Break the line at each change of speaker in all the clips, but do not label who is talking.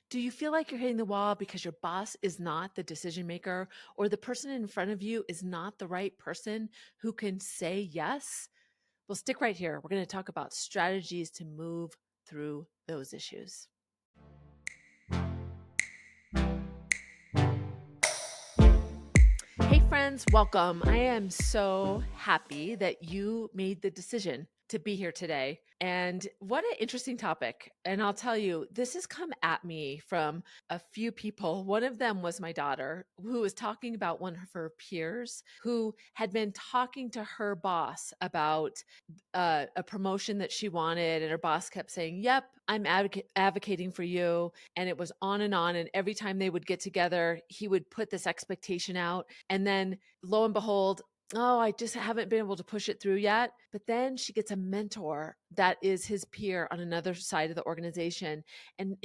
Do you feel like you're hitting the wall because your boss is not the decision maker or the person in front of you is not the right person who can say yes? Well, stick right here. We're going to talk about strategies to move through those issues. Hey, friends, welcome. I am so happy that you made the decision to be here today. And what an interesting topic. And I'll tell you, this has come at me from a few people. One of them was my daughter, who was talking about one of her peers who had been talking to her boss about a promotion that she wanted. And her boss kept saying, Yep, I'm advocating for you. And it was on and on. And every time they would get together, he would put this expectation out. And then lo and behold, oh, I just haven't been able to push it through yet. But then she gets a mentor that is his peer on another side of the organization. And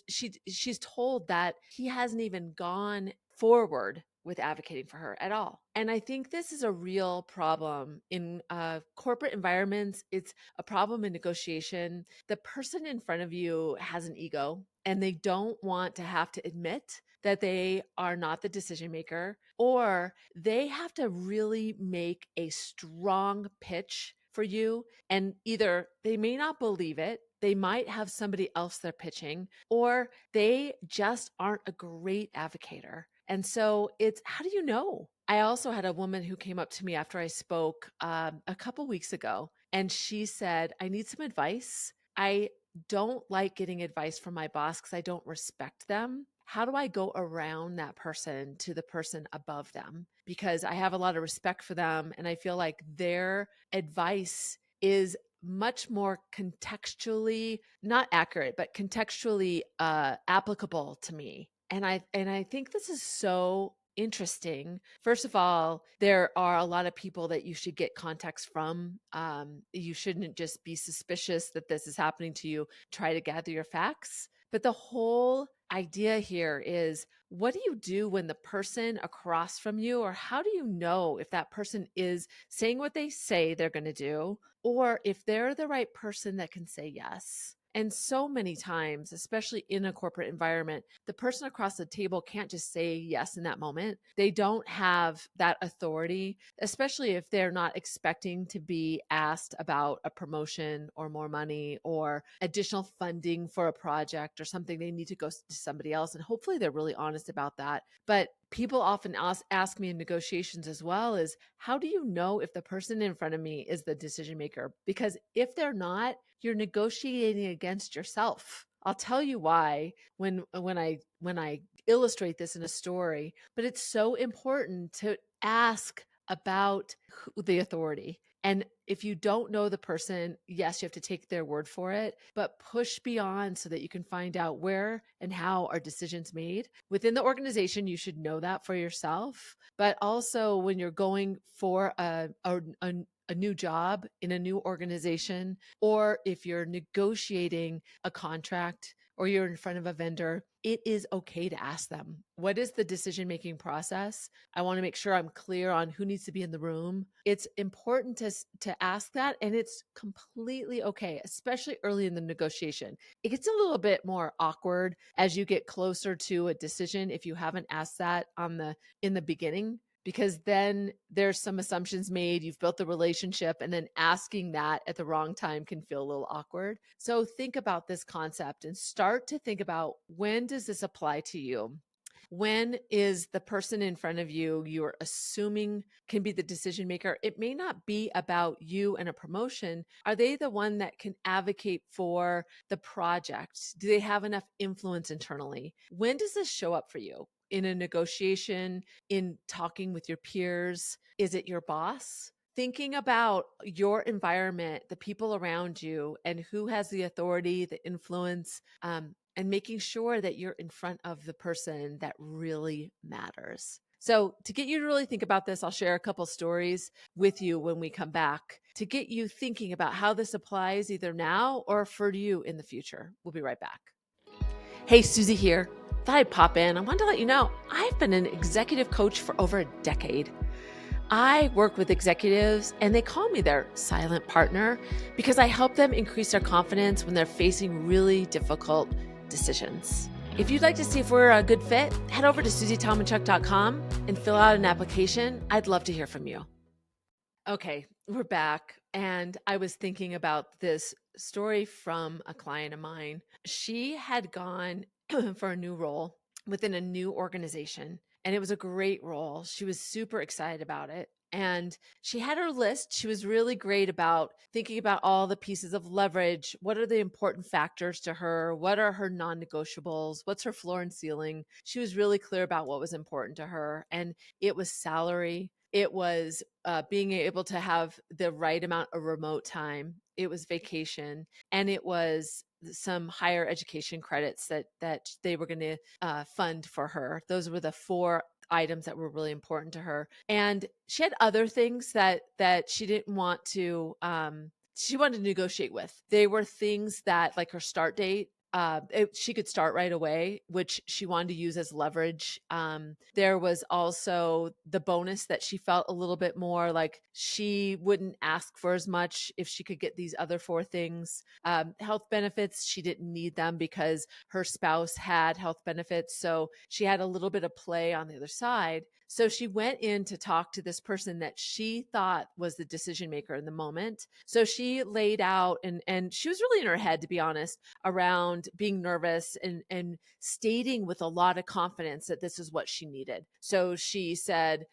she's told that he hasn't even gone forward with advocating for her at all. And I think this is a real problem in corporate environments. It's a problem in negotiation. The person in front of you has an ego and they don't want to have to admit that they are not the decision maker, or they have to really make a strong pitch for you. And either they may not believe it, they might have somebody else they're pitching, or they just aren't a great advocator. And so it's, how do you know? I also had a woman who came up to me after I spoke a couple weeks ago, and she said, I need some advice. I don't like getting advice from my boss because I don't respect them. How do I go around that person to the person above them? Because I have a lot of respect for them and I feel like their advice is much more contextually not accurate, but contextually applicable to me. And I think this is so interesting. First of all, there are a lot of people that you should get context from. You shouldn't just be suspicious that this is happening to you. Try to gather your facts. But the whole idea here is, what do you do when the person across from you, or how do you know if that person is saying what they say they're going to do, or if they're the right person that can say yes? And so many times, especially in a corporate environment, the person across the table can't just say yes in that moment. They don't have that authority, especially if they're not expecting to be asked about a promotion or more money or additional funding for a project or something. They need to go to somebody else. And hopefully they're really honest about that. But people often ask me in negotiations as well is, how do you know if the person in front of me is the decision maker? Because if they're not, you're negotiating against yourself. I'll tell you why when I illustrate this in a story, but it's so important to ask about the authority. And if you don't know the person, yes, you have to take their word for it, but push beyond so that you can find out where and how are decisions made. Within the organization, you should know that for yourself. But also when you're going for a new job in a new organization, or if you're negotiating a contract or you're in front of a vendor, it is okay to ask them, what is the decision-making process? I want to make sure I'm clear on who needs to be in the room. It's important to ask that, and it's completely okay, especially early in the negotiation. It gets a little bit more awkward as you get closer to a decision if you haven't asked that in the beginning, because then there's some assumptions made, you've built the relationship, and then asking that at the wrong time can feel a little awkward. So think about this concept and start to think about, when does this apply to you? When is the person in front of you you're assuming can be the decision maker? It may not be about you and a promotion. Are they the one that can advocate for the project? Do they have enough influence internally? When does this show up for you? In a negotiation, in talking with your peers? Is it your boss? Thinking about your environment, the people around you, and who has the authority, the influence, and making sure that you're in front of the person that really matters. So, to get you to really think about this, I'll share a couple stories with you when we come back to get you thinking about how this applies either now or for you in the future. We'll be right back. Hey, Susie here. Thought I'd pop in. I wanted to let you know I've been an executive coach for over a decade. I work with executives and they call me their silent partner because I help them increase their confidence when they're facing really difficult decisions. If you'd like to see if we're a good fit, head over to SusieTomandChuck.com and fill out an application. I'd love to hear from you. Okay, we're back. And I was thinking about this story from a client of mine. She had gone for a new role within a new organization, and it was a great role. She was super excited about it. And she had her list. She was really great about thinking about all the pieces of leverage. What are the important factors to her? What are her non negotiables? What's her floor and ceiling? She was really clear about what was important to her. And it was salary, it was being able to have the right amount of remote time, it was vacation, and it was some higher education credits that they were going to fund for her. Those were the four items that were really important to her. And she had other things that she didn't want to she wanted to negotiate with. They were things that, like her start date, she could start right away, which she wanted to use as leverage. There was also the bonus that she felt a little bit more like she wouldn't ask for as much if she could get these other four things. Health benefits, she didn't need them because her spouse had health benefits. So she had a little bit of play on the other side. So she went in to talk to this person that she thought was the decision maker in the moment. So she laid out, and she was really in her head, to be honest, around being nervous and stating with a lot of confidence that this is what she needed. So she said,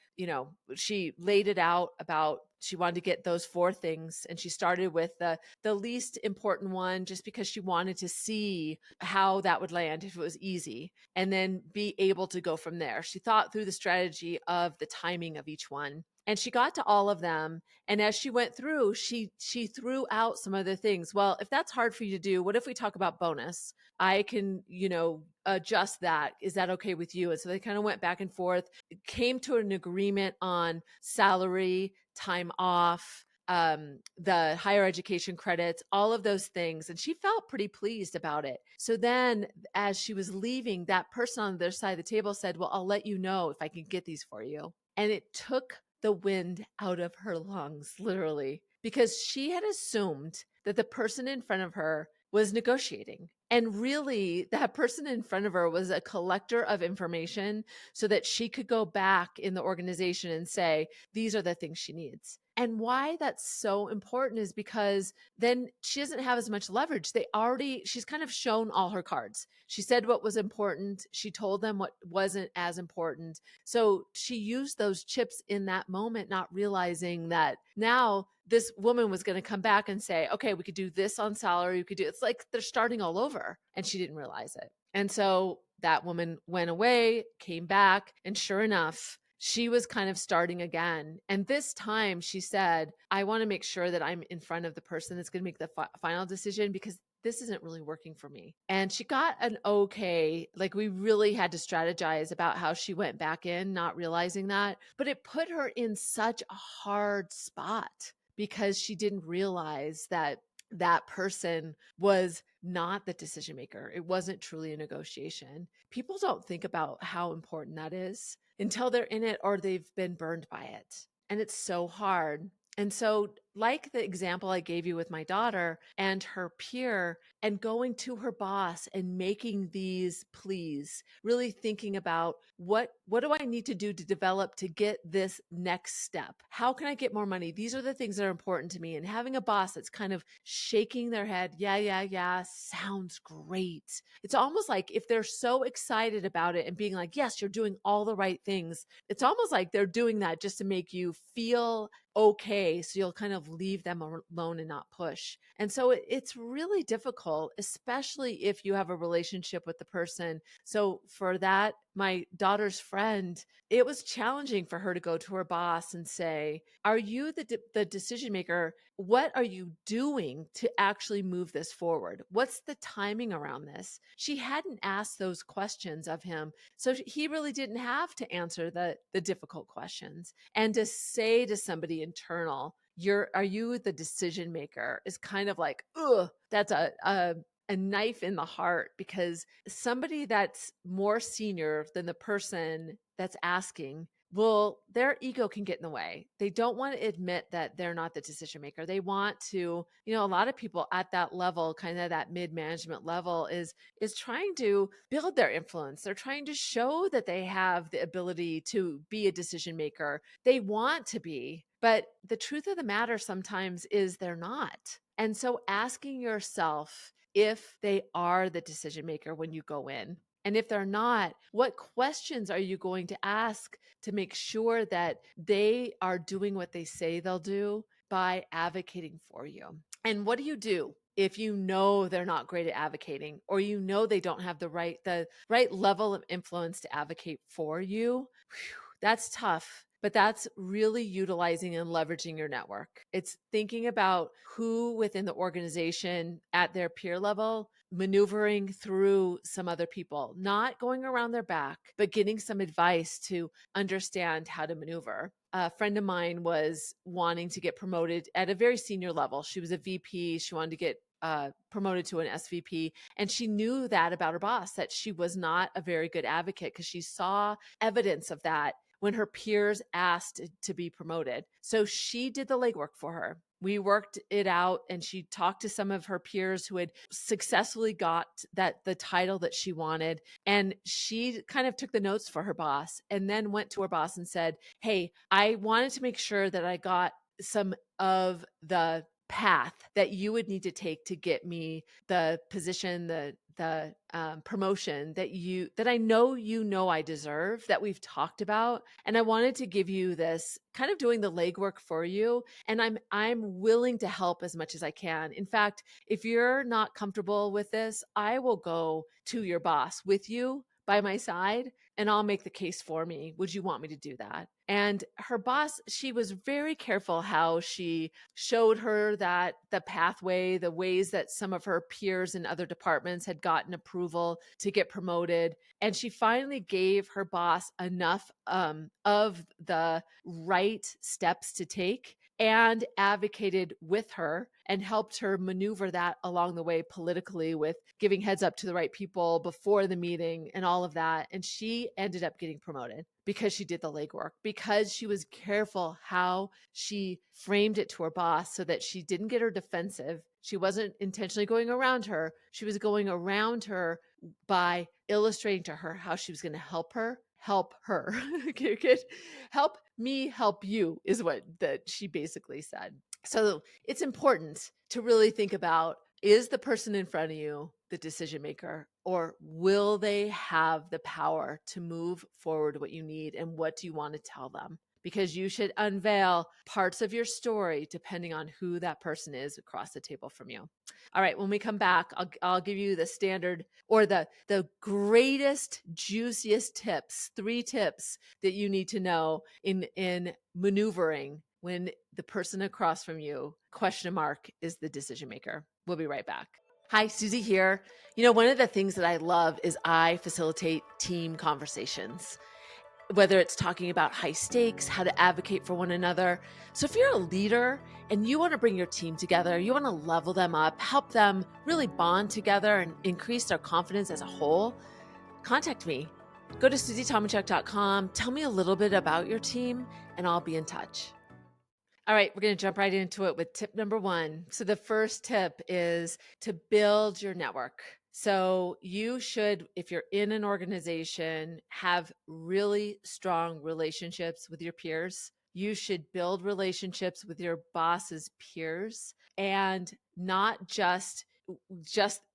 she laid it out about she wanted to get those four things, and she started with the least important one just because she wanted to see how that would land if it was easy, and then be able to go from there. She thought through the strategy of the timing of each one, and she got to all of them. And as she went through, she threw out some other things. Well, if that's hard for you to do, what if we talk about bonus? I can, adjust that. Is that okay with you? And so they kind of went back and forth, came to an agreement on salary, time off, the higher education credits, all of those things. And she felt pretty pleased about it. So then as she was leaving, that person on the other side of the table said, well, I'll let you know if I can get these for you. And it took the wind out of her lungs, literally, because she had assumed that the person in front of her was negotiating. And really, that person in front of her was a collector of information so that she could go back in the organization and say, these are the things she needs. And why that's so important is because then she doesn't have as much leverage. She's kind of shown all her cards. She said what was important. She told them what wasn't as important. So she used those chips in that moment, not realizing that now this woman was going to come back and say, okay, we could do this on salary. We could do, it's like they're starting all over, and she didn't realize it. And so that woman went away, came back, and sure enough, she was kind of starting again. And this time she said, I want to make sure that I'm in front of the person that's going to make the final decision, because this isn't really working for me. And she got an okay, like we really had to strategize about how she went back in, not realizing that. But it put her in such a hard spot because she didn't realize that that person was not the decision maker. It wasn't truly a negotiation. People don't think about how important that is until they're in it or they've been burned by it. And it's so hard. And so, like the example I gave you with my daughter and her peer, and going to her boss and making these pleas, really thinking about what do I need to do to develop to get this next step? How can I get more money? These are the things that are important to me. And having a boss that's kind of shaking their head, yeah, sounds great. It's almost like if they're so excited about it and being like, yes, you're doing all the right things, it's almost like they're doing that just to make you feel okay, so you'll kind of leave them alone and not push. And so it's really difficult, especially if you have a relationship with the person. So for that, my daughter's friend, it was challenging for her to go to her boss and say, are you the decision maker? What are you doing to actually move this forward? What's the timing around this? She hadn't asked those questions of him, so he really didn't have to answer the difficult questions. And to say to somebody internal, are you the decision maker, is kind of like, ugh, that's a knife in the heart, because somebody that's more senior than the person that's asking, well, their ego can get in the way. They don't want to admit that they're not the decision maker. They want to, a lot of people at that level, kind of that mid-management level is trying to build their influence. They're trying to show that they have the ability to be a decision maker. They want to be, but the truth of the matter sometimes is they're not. And so asking yourself if they are the decision maker when you go in, and if they're not, what questions are you going to ask to make sure that they are doing what they say they'll do by advocating for you? And what do you do if you know they're not great at advocating, or they don't have the right level of influence to advocate for you? Whew, that's tough. But that's really utilizing and leveraging your network. It's thinking about who within the organization at their peer level, maneuvering through some other people, not going around their back, but getting some advice to understand how to maneuver. A friend of mine was wanting to get promoted at a very senior level. She was a VP. She wanted to get promoted to an SVP. And she knew that about her boss, that she was not a very good advocate because she saw evidence of that when her peers asked to be promoted. So she did the legwork for her. We worked it out, and she talked to some of her peers who had successfully got the title that she wanted. And she kind of took the notes for her boss and then went to her boss and said, "Hey, I wanted to make sure that I got some of the path that you would need to take to get me the position, the promotion that I know I deserve, that we've talked about, and I wanted to give you this, kind of doing the legwork for you, and I'm willing to help as much as I can. In fact, if you're not comfortable with this, I will go to your boss with you by my side, and I'll make the case for me. Would you want me to do that?" And her boss, she was very careful how she showed her that the pathway, the ways that some of her peers in other departments had gotten approval to get promoted. And she finally gave her boss enough of the right steps to take, and advocated with her and helped her maneuver that along the way politically, with giving heads up to the right people before the meeting and all of that. And she ended up getting promoted because she did the legwork, because she was careful how she framed it to her boss so that she didn't get her defensive. She wasn't intentionally going around her. She was going around her by illustrating to her how she was going to help her. Okay, good. Help me help you is what that she basically said. So it's important to really think about, is the person in front of you the decision maker, or will they have the power to move forward what you need, and what do you want to tell them? Because you should unveil parts of your story depending on who that person is across the table from you. All right, when we come back, I'll give you the standard, or the greatest, juiciest tips, 3 tips that you need to know in maneuvering when the person across from you, question mark, is the decision maker. We'll be right back. Hi, Susie here. One of the things that I love is I facilitate team conversations, whether it's talking about high stakes, how to advocate for one another. So if you're a leader and you want to bring your team together, you want to level them up, help them really bond together and increase their confidence as a whole, contact me. Go to SusieTomacheck.com, tell me a little bit about your team, and I'll be in touch. All right, we're going to jump right into it with tip number 1. So the first tip is to build your network. So you should, if you're in an organization, have really strong relationships with your peers. You should build relationships with your boss's peers, and not just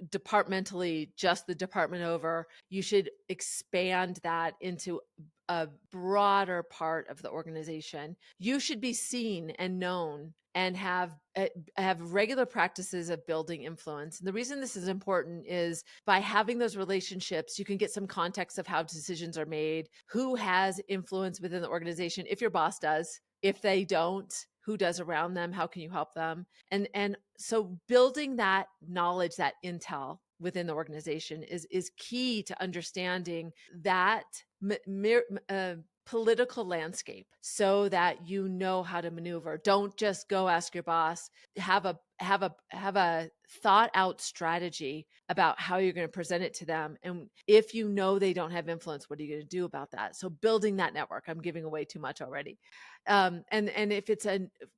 departmentally, just the department over. You should expand that into a broader part of the organization. You should be seen and known, and have regular practices of building influence. And the reason this is important is, by having those relationships, you can get some context of how decisions are made, who has influence within the organization, if your boss does. If they don't, who does around them? How can you help them? And so building that knowledge, that intel within the organization is key to understanding that political landscape so that you know how to maneuver. Don't just go ask your boss. Have a thought out strategy about how you're going to present it to them. And if you know they don't have influence, what are you going to do about that? So building that network. I'm giving away too much already. And if it's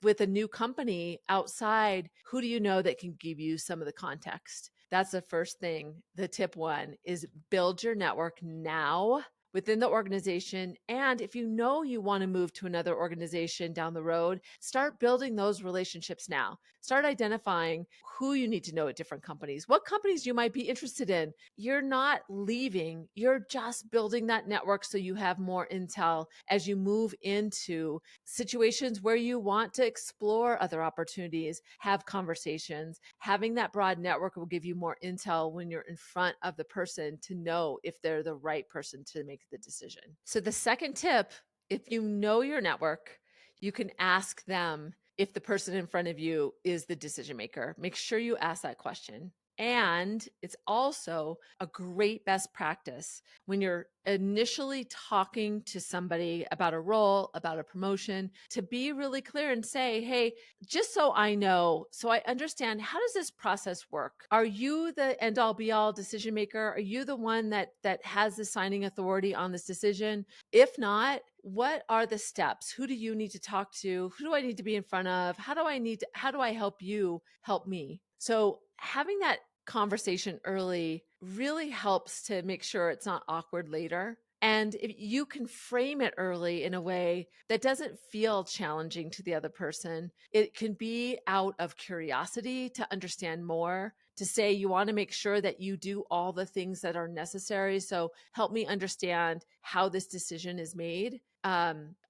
with a new company outside, who do you know that can give you some of the context? That's the first thing. The tip one is build your network now within the organization. And if you know you want to move to another organization down the road, start building those relationships now. Start identifying who you need to know at different companies, what companies you might be interested in. You're not leaving, you're just building that network so you have more intel as you move into situations where you want to explore other opportunities, have conversations. Having that broad network will give you more intel when you're in front of the person to know if they're the right person to make the decision. So the second tip, if you know your network, you can ask them if the person in front of you is the decision maker. Make sure you ask that question. And it's also a great best practice when you're initially talking to somebody about a role, about a promotion, to be really clear and say, hey, just so I know, so I understand, how does this process work? Are you the end all be all decision maker? Are you the one that has the signing authority on this decision? If not, what are the steps? Who do you need to talk to? Who do I need to be in front of? How do I help you help me? So having that conversation early really helps to make sure it's not awkward later. And if you can frame it early in a way that doesn't feel challenging to the other person, it can be out of curiosity to understand more, to say you want to make sure that you do all the things that are necessary. So help me understand how this decision is made.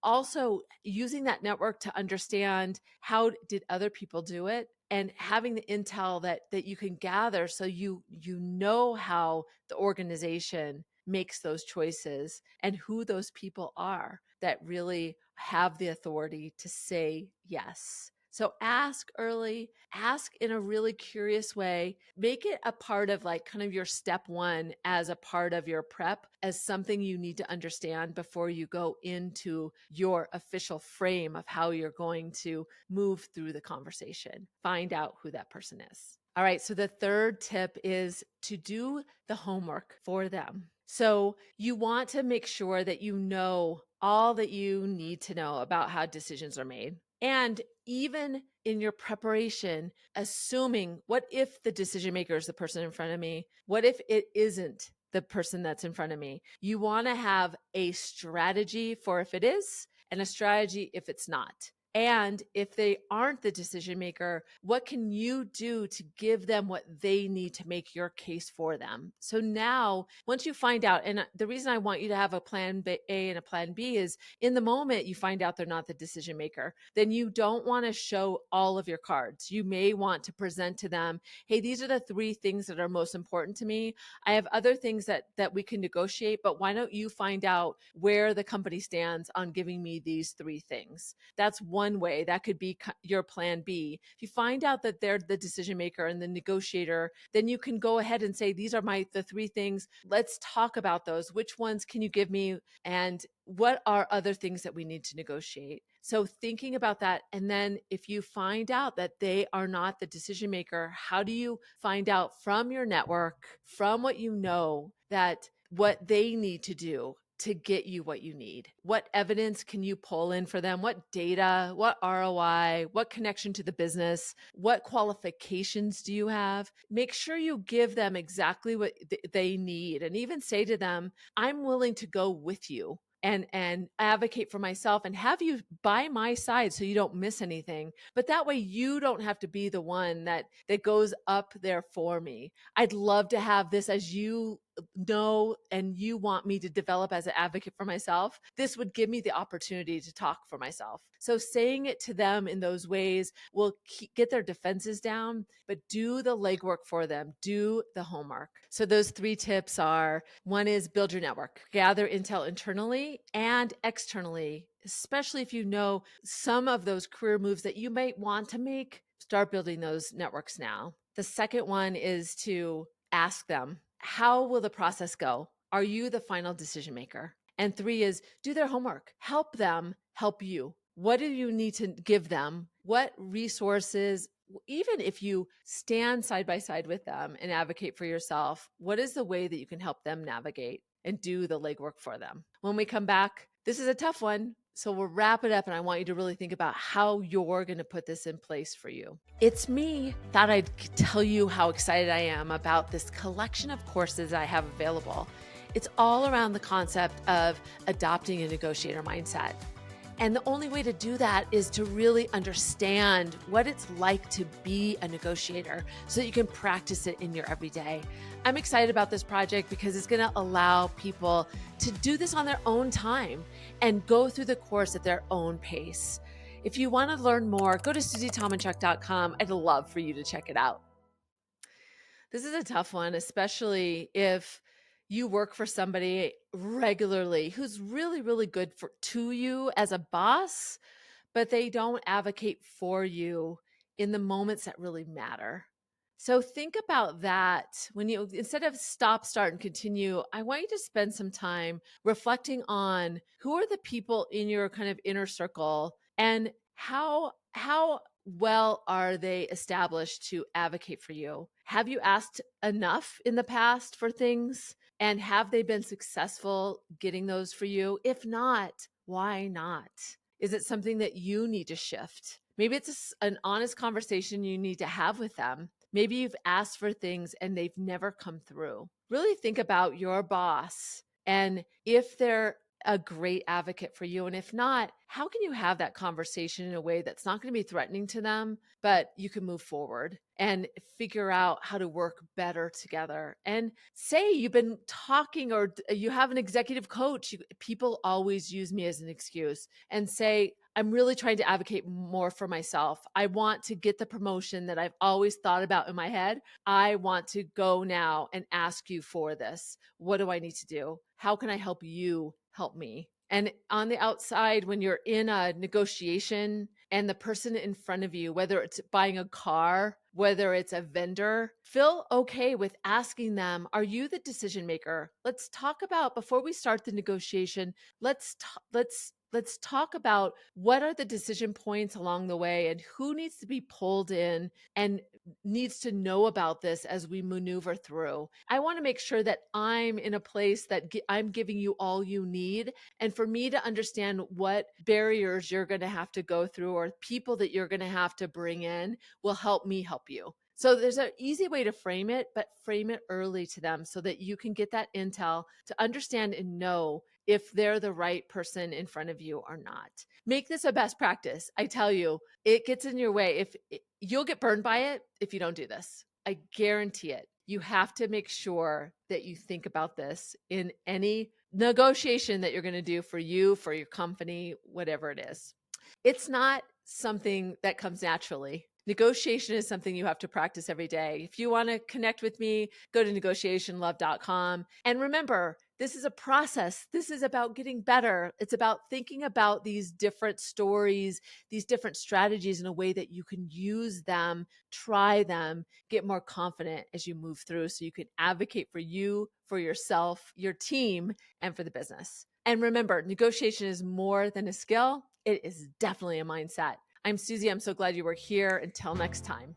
Also using that network to understand how did other people do it, and having the intel that you can gather so you know how the organization makes those choices and who those people are that really have the authority to say yes. So ask early, ask in a really curious way, make it a part of like kind of your step one as a part of your prep, as something you need to understand before you go into your official frame of how you're going to move through the conversation. Find out who that person is. All right. So the third tip is to do the homework for them. So you want to make sure that you know all that you need to know about how decisions are made. And even in your preparation, assuming, what if the decision maker is the person in front of me? What if it isn't the person that's in front of me? You want to have a strategy for if it is and a strategy if it's not. And if they aren't the decision maker, what can you do to give them what they need to make your case for them? So now, once you find out, and the reason I want you to have a plan A and a plan B is in the moment you find out they're not the decision maker, then you don't want to show all of your cards. You may want to present to them, hey, these are the three things that are most important to me. I have other things that we can negotiate, but why don't you find out where the company stands on giving me these three things? That's one way. That could be your plan B. If you find out that they're the decision maker and the negotiator, then you can go ahead and say, these are the three things. Let's talk about those. Which ones can you give me? And what are other things that we need to negotiate? So thinking about that. And then if you find out that they are not the decision maker, how do you find out from your network, from what you know, that what they need to do to get you what you need? What evidence can you pull in for them? What data, what ROI, what connection to the business, what qualifications do you have? Make sure you give them exactly what they need, and even say to them, I'm willing to go with you and advocate for myself and have you by my side so you don't miss anything. But that way you don't have to be the one that goes up there for me. I'd love to have this, as you know, and you want me to develop as an advocate for myself. This would give me the opportunity to talk for myself. So saying it to them in those ways will get their defenses down, but do the legwork for them, do the homework. So those three tips are: one is build your network, gather intel internally and externally, especially if you know some of those career moves that you might want to make. Start building those networks now. The second one is to ask them, how will the process go? Are you the final decision maker? And 3 is do their homework. Help them help you. What do you need to give them? What resources, even if you stand side by side with them and advocate for yourself, what is the way that you can help them navigate and do the legwork for them? When we come back, this is a tough one. So we'll wrap it up, and I want you to really think about how you're going to put this in place for you. It's me. Thought I'd tell you how excited I am about this collection of courses I have available. It's all around the concept of adopting a negotiator mindset. And the only way to do that is to really understand what it's like to be a negotiator so that you can practice it in your everyday. I'm excited about this project because it's going to allow people to do this on their own time and go through the course at their own pace. If you want to learn more, go to SusieTomanchuk.com. I'd love for you to check it out. This is a tough one, especially if you work for somebody regularly who's really, really good to you as a boss, but they don't advocate for you in the moments that really matter. So think about that when you, instead of stop, start, and continue, I want you to spend some time reflecting on who are the people in your kind of inner circle and how well are they established to advocate for you? Have you asked enough in the past for things? And have they been successful getting those for you? If not, why not? Is it something that you need to shift? Maybe it's an honest conversation you need to have with them. Maybe you've asked for things and they've never come through. Really think about your boss and if they're a great advocate for you. And if not, how can you have that conversation in a way that's not going to be threatening to them, but you can move forward and figure out how to work better together? And say you've been talking or you have an executive coach. People always use me as an excuse and say, I'm really trying to advocate more for myself. I want to get the promotion that I've always thought about in my head. I want to go now and ask you for this. What do I need to do? How can I help you help me? And on the outside, when you're in a negotiation and the person in front of you, whether it's buying a car, whether it's a vendor, feel okay with asking them, are you the decision maker? Let's talk about, before we start the negotiation, let's talk about what are the decision points along the way and who needs to be pulled in and needs to know about this as we maneuver through. I want to make sure that I'm in a place that I'm giving you all you need. And for me to understand what barriers you're going to have to go through or people that you're going to have to bring in will help me help you. So there's an easy way to frame it, but frame it early to them so that you can get that intel to understand and know if they're the right person in front of you or not. Make this a best practice. I tell you, it gets in your way. You'll get burned by it if you don't do this. I guarantee it. You have to make sure that you think about this in any negotiation that you're going to do for you, for your company, whatever it is. It's not something that comes naturally. Negotiation is something you have to practice every day. If you want to connect with me, go to negotiationlove.com. And remember, this is a process. This is about getting better. It's about thinking about these different stories, these different strategies in a way that you can use them, try them, get more confident as you move through so you can advocate for you, for yourself, your team, and for the business. And remember, negotiation is more than a skill. It is definitely a mindset. I'm Susie. I'm so glad you were here. Until next time.